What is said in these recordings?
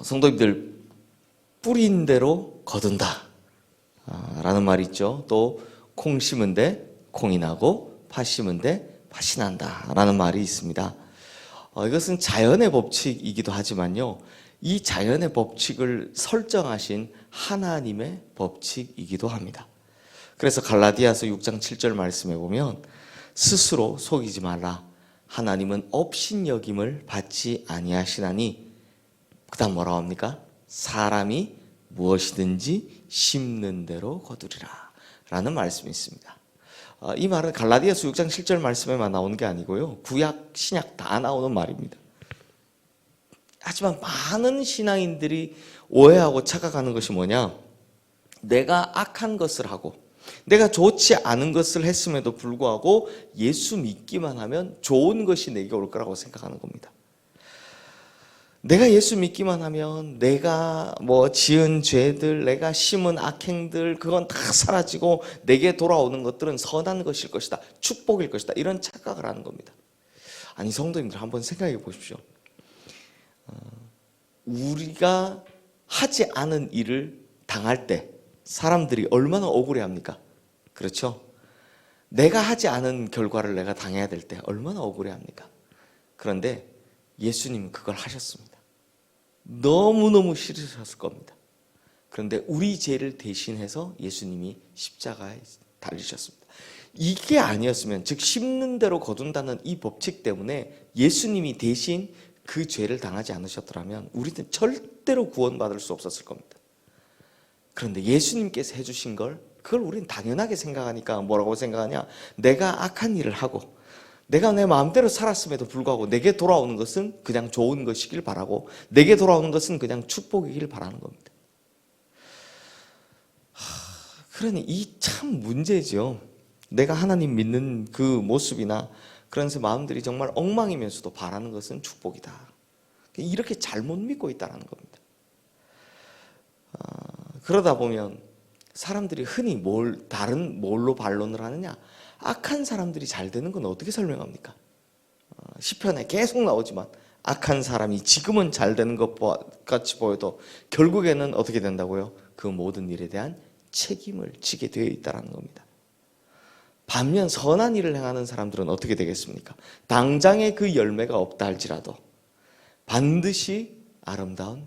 성도님들, 뿌린 대로 거둔다 라는 말이 있죠. 또 콩 심은 데 콩이 나고 팥 심은 데 팥이 난다 라는 말이 있습니다. 이것은 자연의 법칙이기도 하지만요, 이 자연의 법칙을 설정하신 하나님의 법칙이기도 합니다. 그래서 갈라디아서 6장 7절 말씀에 보면 스스로 속이지 말라. 하나님은 업신여김을 받지 아니하시나니, 그 다음 뭐라고 합니까? 사람이 무엇이든지 심는 대로 거두리라 라는 말씀이 있습니다. 이 말은 갈라디아서 6장 7절 말씀에만 나오는 게 아니고요, 구약, 신약 다 나오는 말입니다. 하지만 많은 신앙인들이 오해하고 착각하는 것이 뭐냐, 내가 악한 것을 하고 내가 좋지 않은 것을 했음에도 불구하고 예수 믿기만 하면 좋은 것이 내게 올 거라고 생각하는 겁니다. 내가 예수 믿기만 하면 내가 지은 죄들, 내가 심은 악행들, 그건 다 사라지고 내게 돌아오는 것들은 선한 것일 것이다, 축복일 것이다, 이런 착각을 하는 겁니다. 아니, 성도님들 한번 생각해 보십시오. 우리가 하지 않은 일을 당할 때 사람들이 얼마나 억울해합니까? 그렇죠? 내가 하지 않은 결과를 내가 당해야 될 때 얼마나 억울해합니까? 그런데 예수님은 그걸 하셨습니다. 너무너무 싫으셨을 겁니다. 그런데 우리 죄를 대신해서 예수님이 십자가에 달리셨습니다. 이게 아니었으면, 즉 심는 대로 거둔다는 이 법칙 때문에 예수님이 대신 그 죄를 당하지 않으셨더라면 우리는 절대로 구원받을 수 없었을 겁니다. 그런데 예수님께서 해주신 걸, 그걸 우리는 당연하게 생각하니까 뭐라고 생각하냐, 내가 악한 일을 하고 내가 내 마음대로 살았음에도 불구하고 내게 돌아오는 것은 그냥 좋은 것이길 바라고, 내게 돌아오는 것은 그냥 축복이길 바라는 겁니다. 그러니 이 참 문제죠. 내가 하나님 믿는 그 모습이나 그런 마음들이 정말 엉망이면서도 바라는 것은 축복이다. 이렇게 잘못 믿고 있다는 겁니다. 그러다 보면 사람들이 흔히 뭘로 반론을 하느냐, 악한 사람들이 잘 되는 건 어떻게 설명합니까? 시편에 계속 나오지만 악한 사람이 지금은 잘 되는 것 같이 보여도 결국에는 어떻게 된다고요? 그 모든 일에 대한 책임을 지게 되어 있다는 겁니다. 반면 선한 일을 행하는 사람들은 어떻게 되겠습니까? 당장에 그 열매가 없다 할지라도 반드시 아름다운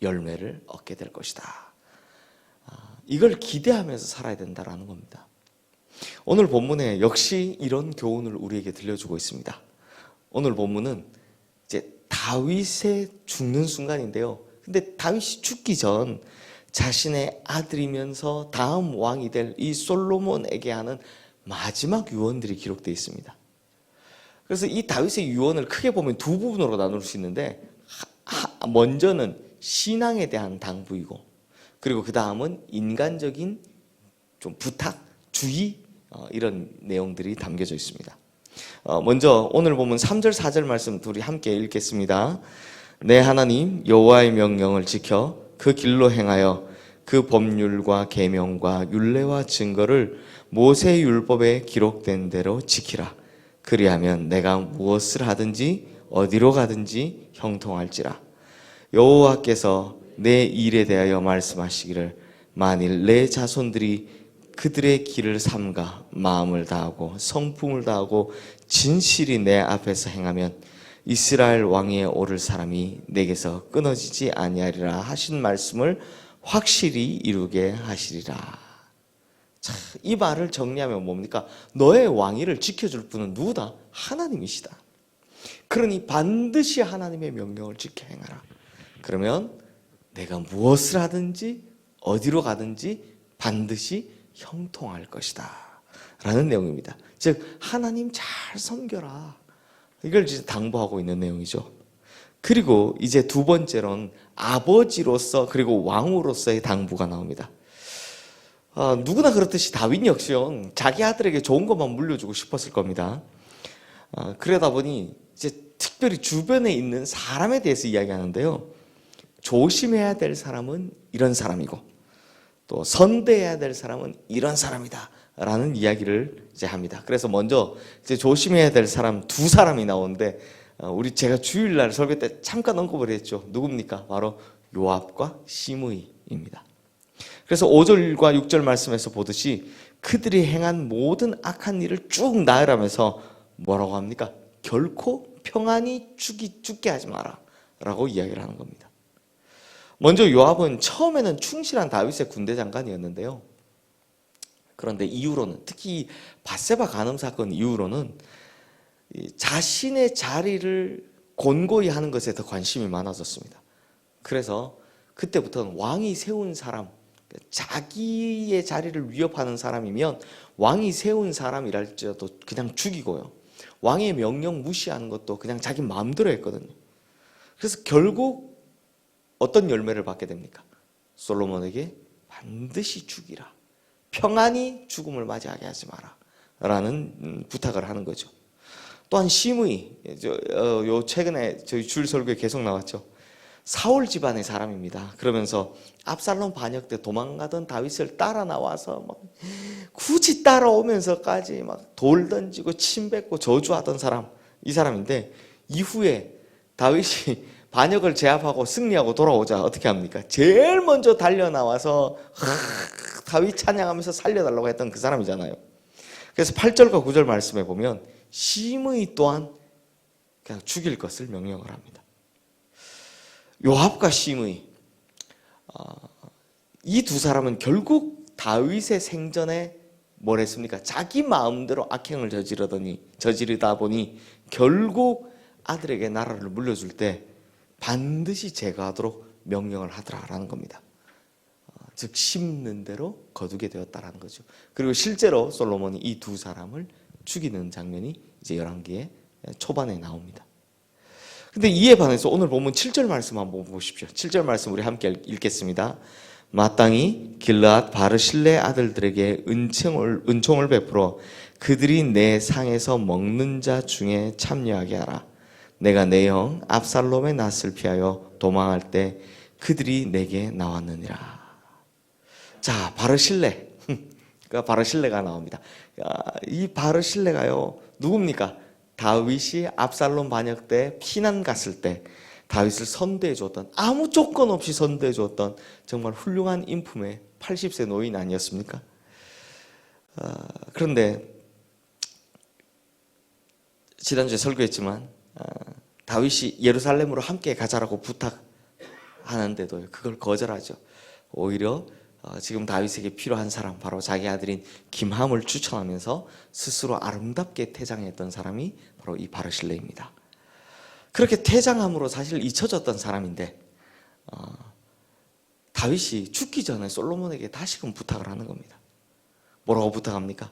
열매를 얻게 될 것이다. 이걸 기대하면서 살아야 된다는 겁니다. 오늘 본문에 역시 이런 교훈을 우리에게 들려주고 있습니다. 오늘 본문은 이제 다윗의 죽는 순간인데요. 근데 다윗이 죽기 전 자신의 아들이면서 다음 왕이 될 이 솔로몬에게 하는 마지막 유언들이 기록되어 있습니다. 그래서 이 다윗의 유언을 크게 보면 두 부분으로 나눌 수 있는데, 먼저는 신앙에 대한 당부이고, 그리고 그 다음은 인간적인 좀 부탁, 주의, 이런 내용들이 담겨져 있습니다. 먼저 오늘 보면 3절 4절 말씀 둘이 함께 읽겠습니다. 내 하나님 여호와의 명령을 지켜 그 길로 행하여 그 법률과 계명과 율례와 증거를 모세의 율법에 기록된 대로 지키라. 그리하면 내가 무엇을 하든지 어디로 가든지 형통할지라. 여호와께서 내 일에 대하여 말씀하시기를, 만일 내 자손들이 그들의 길을 삼가 마음을 다하고 성품을 다하고 진실이 내 앞에서 행하면 이스라엘 왕위에 오를 사람이 내게서 끊어지지 아니하리라 하신 말씀을 확실히 이루게 하시리라. 자, 이 말을 정리하면 뭡니까? 너의 왕위를 지켜줄 분은 누구다? 하나님이시다. 그러니 반드시 하나님의 명령을 지켜 행하라. 그러면 내가 무엇을 하든지 어디로 가든지 반드시 형통할 것이다 라는 내용입니다. 즉 하나님 잘 섬겨라, 이걸 이제 당부하고 있는 내용이죠. 그리고 이제 두 번째로는 아버지로서 그리고 왕으로서의 당부가 나옵니다. 누구나 그렇듯이 다윗 역시요, 자기 아들에게 좋은 것만 물려주고 싶었을 겁니다. 그러다 보니 이제 특별히 주변에 있는 사람에 대해서 이야기하는데요, 조심해야 될 사람은 이런 사람이고 또 선대해야 될 사람은 이런 사람이다 라는 이야기를 이제 합니다. 그래서 먼저 이제 조심해야 될 사람 두 사람이 나오는데, 제가 주일날 설교 때 잠깐 언급을 했죠. 누굽니까? 바로 요압과 시므이입니다. 그래서 5절과 6절 말씀에서 보듯이 그들이 행한 모든 악한 일을 쭉 나열하면서 뭐라고 합니까? 결코 평안히 죽게 하지 마라 라고 이야기를 하는 겁니다. 먼저 요압은 처음에는 충실한 다윗의 군대 장관이었는데요. 그런데 이후로는, 특히 밧세바 간음 사건 이후로는 자신의 자리를 곤고히 하는 것에 더 관심이 많아졌습니다. 그래서 그때부터는 왕이 세운 사람, 자기의 자리를 위협하는 사람이면 왕이 세운 사람이랄지라도 그냥 죽이고요. 왕의 명령 무시하는 것도 그냥 자기 마음대로 했거든요. 그래서 결국 어떤 열매를 받게 됩니까? 솔로몬에게 반드시 죽이라, 평안히 죽음을 맞이하게 하지 마라 라는 부탁을 하는 거죠. 또한 시므이, 요 최근에 저희 주일 설교에 계속 나왔죠. 사울 집안의 사람입니다. 그러면서 압살롬 반역 때 도망가던 다윗을 따라 나와서 막 굳이 따라오면서까지 막 돌 던지고 침 뱉고 저주하던 사람, 이 사람인데, 이후에 다윗이 반역을 제압하고 승리하고 돌아오자 어떻게 합니까? 제일 먼저 달려 나와서 다윗 찬양하면서 살려달라고 했던 그 사람이잖아요. 그래서 8절과 9절 말씀에 보면 시므이 또한 그냥 죽일 것을 명령을 합니다. 요압과 시므이, 이 두 사람은 결국 다윗의 생전에 뭘 했습니까? 자기 마음대로 악행을 저지르다 보니 결국 아들에게 나라를 물려줄 때 반드시 제거하도록 명령을 하더라라는 겁니다. 즉 심는 대로 거두게 되었다라는 거죠. 그리고 실제로 솔로몬이 이 두 사람을 죽이는 장면이 이제 열왕기의 초반에 나옵니다. 근데 이에 반해서 오늘 보면 7절 말씀 한번 보십시오. 7절 말씀 우리 함께 읽겠습니다. 마땅히 길르앗 바르실레 아들들에게 은총을 베풀어 그들이 내 상에서 먹는 자 중에 참여하게 하라. 내가 내 형 압살롬의 낯을 피하여 도망할 때 그들이 내게 나왔느니라. 자, 바르실레. 바르실레가 나옵니다. 이 바르실레가요, 누굽니까? 다윗이 압살롬 반역 때 피난 갔을 때 다윗을 선대해 줬던, 아무 조건 없이 선대해 줬던 정말 훌륭한 인품의 80세 노인 아니었습니까? 그런데 지난주에 설교했지만 다윗이 예루살렘으로 함께 가자라고 부탁하는데도 그걸 거절하죠. 오히려 지금 다윗에게 필요한 사람, 바로 자기 아들인 김함을 추천하면서 스스로 아름답게 퇴장했던 사람이 바로 이 바르실레입니다. 그렇게 퇴장함으로 사실 잊혀졌던 사람인데 다윗이 죽기 전에 솔로몬에게 다시금 부탁을 하는 겁니다. 뭐라고 부탁합니까?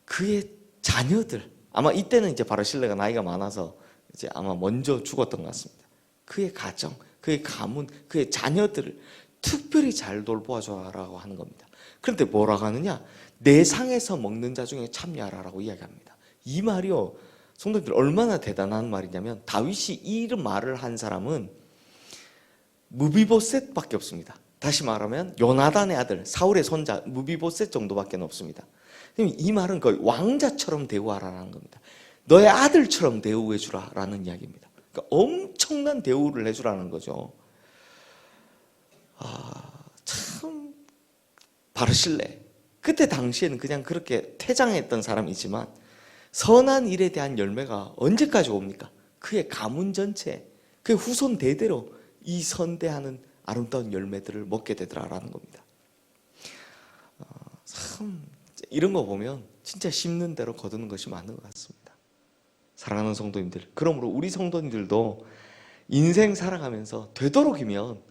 그의 자녀들, 아마 이때는 이제 바르실레가 나이가 많아서 이제 아마 먼저 죽었던 것 같습니다. 그의 가정, 그의 가문, 그의 자녀들을 특별히 잘 돌보아줘라라고 하는 겁니다. 그런데 뭐라고 하느냐? 내 상에서 먹는 자 중에 참여하라라고 이야기합니다. 이 말이요, 성도님들 얼마나 대단한 말이냐면, 다윗이 이 말을 한 사람은 무비보셋밖에 없습니다. 다시 말하면 요나단의 아들, 사울의 손자 무비보셋 정도밖에 없습니다. 이 말은 거의 왕자처럼 대우하라는 겁니다. 너의 아들처럼 대우해 주라라는 이야기입니다. 그러니까 엄청난 대우를 해주라는 거죠. 참 바르실레, 그때 당시에는 그냥 그렇게 퇴장했던 사람이지만 선한 일에 대한 열매가 언제까지 옵니까? 그의 가문 전체, 그의 후손 대대로 이 선대하는 아름다운 열매들을 먹게 되더라라는 겁니다. 참 이런 거 보면 진짜 심는 대로 거두는 것이 맞는 것 같습니다. 사랑하는 성도님들, 그러므로 우리 성도님들도 인생 살아가면서 되도록이면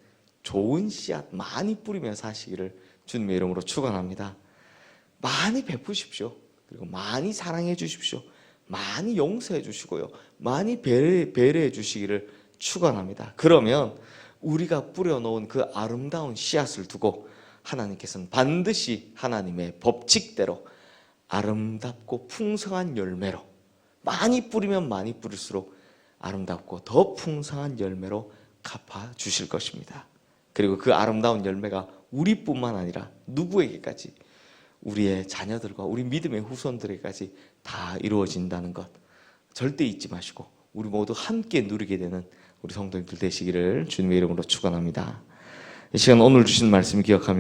좋은 씨앗 많이 뿌리며 사시기를 주님의 이름으로 축원합니다. 많이 베푸십시오. 그리고 많이 사랑해 주십시오. 많이 용서해 주시고요. 많이 배려해 주시기를 축원합니다. 그러면 우리가 뿌려놓은 그 아름다운 씨앗을 두고 하나님께서는 반드시 하나님의 법칙대로 아름답고 풍성한 열매로, 많이 뿌리면 많이 뿌릴수록 아름답고 더 풍성한 열매로 갚아 주실 것입니다. 그리고 그 아름다운 열매가 우리뿐만 아니라 누구에게까지, 우리의 자녀들과 우리 믿음의 후손들에게까지 다 이루어진다는 것 절대 잊지 마시고 우리 모두 함께 누리게 되는 우리 성도님들 되시기를 주님의 이름으로 축원합니다. 이 시간 오늘 주신 말씀 기억하며